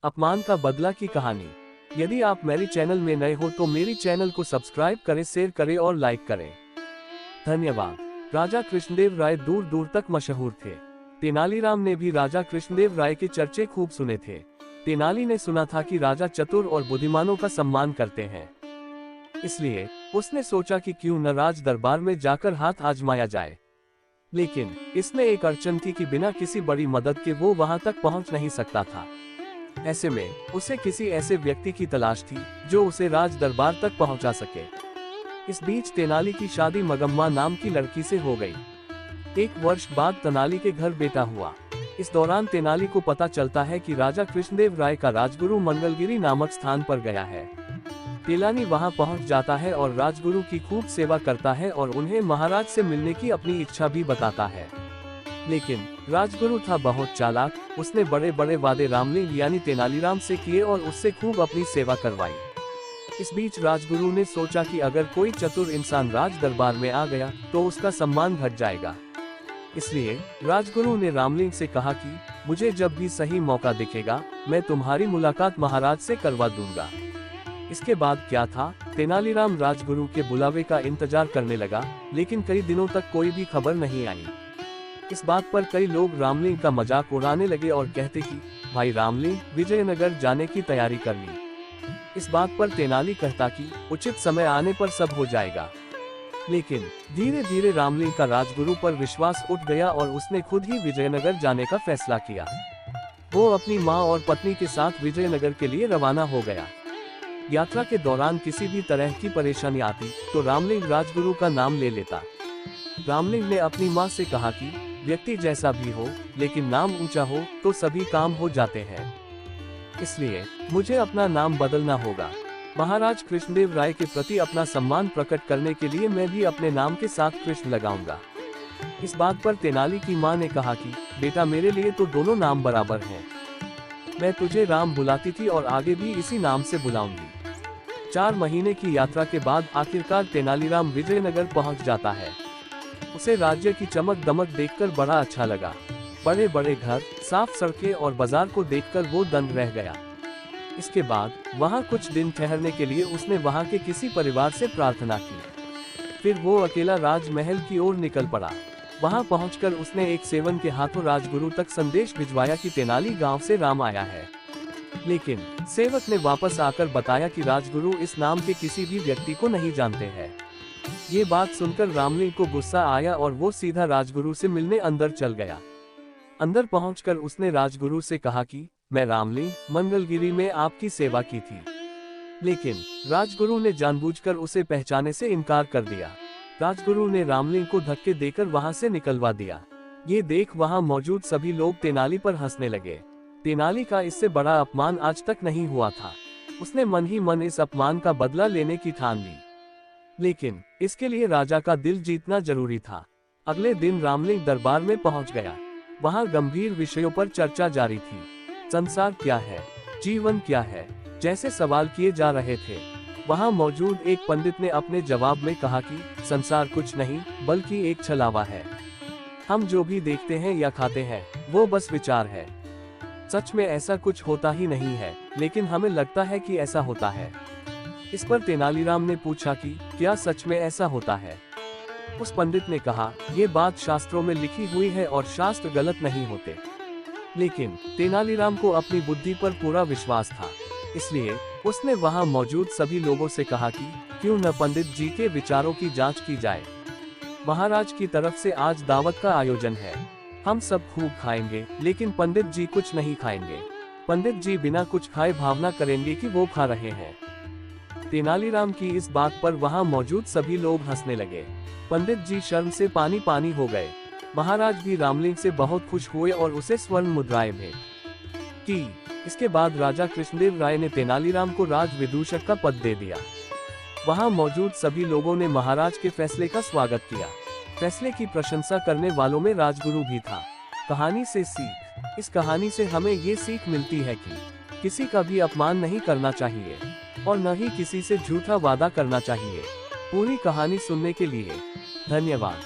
अपमान का बदला की कहानी। यदि आप मेरे चैनल में नए हो तो मेरी चैनल को सब्सक्राइब करें, शेयर करें और लाइक करें। धन्यवाद। राजा कृष्णदेव राय दूर दूर तक मशहूर थे। तेनालीराम ने भी राजा कृष्णदेव राय के चर्चे खूब सुने थे। तेनाली ने सुना था कि राजा चतुर और बुद्धिमानों का सम्मान करते हैं, इसलिए उसने सोचा कि क्यों न राज दरबार में जाकर हाथ आजमाया जाए। लेकिन इसमें एक अड़चन थी कि बिना किसी बड़ी मदद के वो वहां तक पहुंच नहीं सकता था। ऐसे में उसे किसी ऐसे व्यक्ति की तलाश थी जो उसे राज दरबार तक पहुंचा सके। इस बीच तेनाली की शादी मगम्मा नाम की लड़की से हो गई। 1 वर्ष बाद तेनाली के घर बेटा हुआ। इस दौरान तेनाली को पता चलता है कि राजा कृष्णदेव राय का राजगुरु मंगलगिरी नामक स्थान पर गया है। तेनाली वहां पहुंच जाता है और राजगुरु की खूब सेवा करता है और उन्हें महाराज से मिलने की अपनी इच्छा भी बताता है। लेकिन राजगुरु था बहुत चालाक। उसने बड़े बड़े वादे रामलिंग यानी तेनालीराम से किए और उससे खूब अपनी सेवा करवाई। इस बीच राजगुरु ने सोचा कि अगर कोई चतुर इंसान राज दरबार में आ गया तो उसका सम्मान घट जाएगा। इसलिए राजगुरु ने रामलिंग से कहा कि मुझे जब भी सही मौका दिखेगा मैं तुम्हारी मुलाकात महाराज से करवा दूंगा। इसके बाद क्या था, तेनालीराम राजगुरु के बुलावे का इंतजार करने लगा, लेकिन कई दिनों तक कोई भी खबर नहीं आई। इस बात पर कई लोग रामलिंग का मजाक उड़ाने लगे और कहते कि भाई रामलिंग, विजयनगर जाने की तैयारी कर ली। इस बात पर तेनाली कहता कि उचित समय आने पर सब हो जाएगा। लेकिन धीरे धीरे रामलिंग का राजगुरु पर विश्वास उठ गया और उसने खुद ही विजयनगर जाने का फैसला किया। वो अपनी माँ और पत्नी के साथ विजयनगर के लिए रवाना हो गया। यात्रा के दौरान किसी भी तरह की परेशानी आती तो रामलिंग राजगुरु का नाम ले लेता। रामलिंग ने अपनी माँ से कहा कि व्यक्ति जैसा भी हो, लेकिन नाम ऊंचा हो तो सभी काम हो जाते हैं, इसलिए मुझे अपना नाम बदलना होगा। महाराज कृष्णदेव राय के प्रति अपना सम्मान प्रकट करने के लिए मैं भी अपने नाम के साथ कृष्ण लगाऊंगा। इस बात पर तेनाली की माँ ने कहा कि बेटा, मेरे लिए तो दोनों नाम बराबर हैं। मैं तुझे राम बुलाती थी और आगे भी इसी नाम से बुलाऊंगी। 4 महीने की यात्रा के बाद आखिरकार तेनालीराम विजयनगर पहुंच जाता है। उसे राज्य की चमक दमक देखकर बड़ा अच्छा लगा। बड़े बड़े घर, साफ सड़कें और बाजार को देखकर वो दंग रह गया। इसके बाद वहां कुछ दिन ठहरने के लिए उसने वहां के किसी परिवार से प्रार्थना की। फिर वो अकेला राजमहल की ओर निकल पड़ा। वहां पहुंचकर उसने एक सेवन के हाथों राजगुरु तक संदेश भिजवाया कि तेनाली गांव से राम आया है। लेकिन सेवक ने वापस आकर बताया कि राजगुरु इस नाम के किसी भी व्यक्ति को नहीं जानते हैं। ये बात सुनकर रामलिंग को गुस्सा आया और वो सीधा राजगुरु से मिलने अंदर चल गया। अंदर पहुंचकर उसने राजगुरु से कहा कि मैं रामलिंग मंगलगिरी में आपकी सेवा की थी। लेकिन राजगुरु ने जानबूझकर उसे पहचाने से इनकार कर दिया। राजगुरु ने रामलिंग को धक्के देकर वहां से निकलवा दिया। ये देख वहां मौजूद सभी लोग तेनाली पर हंसने लगे। तेनाली का इससे बड़ा अपमान आज तक नहीं हुआ था। उसने मन ही मन इस अपमान का बदला लेने की ठान ली। लेकिन इसके लिए राजा का दिल जीतना जरूरी था। अगले दिन रामलिंग दरबार में पहुंच गया। वहां गंभीर विषयों पर चर्चा जारी थी। संसार क्या है, जीवन क्या है, जैसे सवाल किए जा रहे थे। वहां मौजूद एक पंडित ने अपने जवाब में कहा कि संसार कुछ नहीं बल्कि एक छलावा है। हम जो भी देखते हैं या खाते हैं वो बस विचार है। सच में ऐसा कुछ होता ही नहीं है, लेकिन हमें लगता है कि ऐसा होता है। इस पर तेनालीराम ने पूछा कि क्या सच में ऐसा होता है? उस पंडित ने कहा, ये बात शास्त्रों में लिखी हुई है और शास्त्र गलत नहीं होते। लेकिन तेनालीराम को अपनी बुद्धि पर पूरा विश्वास था, इसलिए उसने वहां मौजूद सभी लोगों से कहा कि क्यों न पंडित जी के विचारों की जांच की जाए। महाराज की तरफ से आज दावत का आयोजन है। हम सब खूब खाएंगे, लेकिन पंडित जी कुछ नहीं खाएंगे। पंडित जी बिना कुछ खाए भावना करेंगे कि वो खा रहे हैं। तेनालीराम की इस बात पर वहां मौजूद सभी लोग हंसने लगे। पंडित जी शर्म से पानी पानी हो गए। महाराज भी रामलिंग से बहुत खुश हुए और उसे स्वर्ण मुद्राएं भेंट की। इसके बाद राजा कृष्णदेव राय ने तेनालीराम को राज विदूषक का पद दे दिया। वहां मौजूद सभी लोगों ने महाराज के फैसले का स्वागत किया। फैसले की प्रशंसा करने वालों में राजगुरु भी था। कहानी से सीख। इस कहानी से हमें ये सीख मिलती है कि किसी का भी अपमान नहीं करना चाहिए और न ही किसी से झूठा वादा करना चाहिए। पूरी कहानी सुनने के लिए धन्यवाद।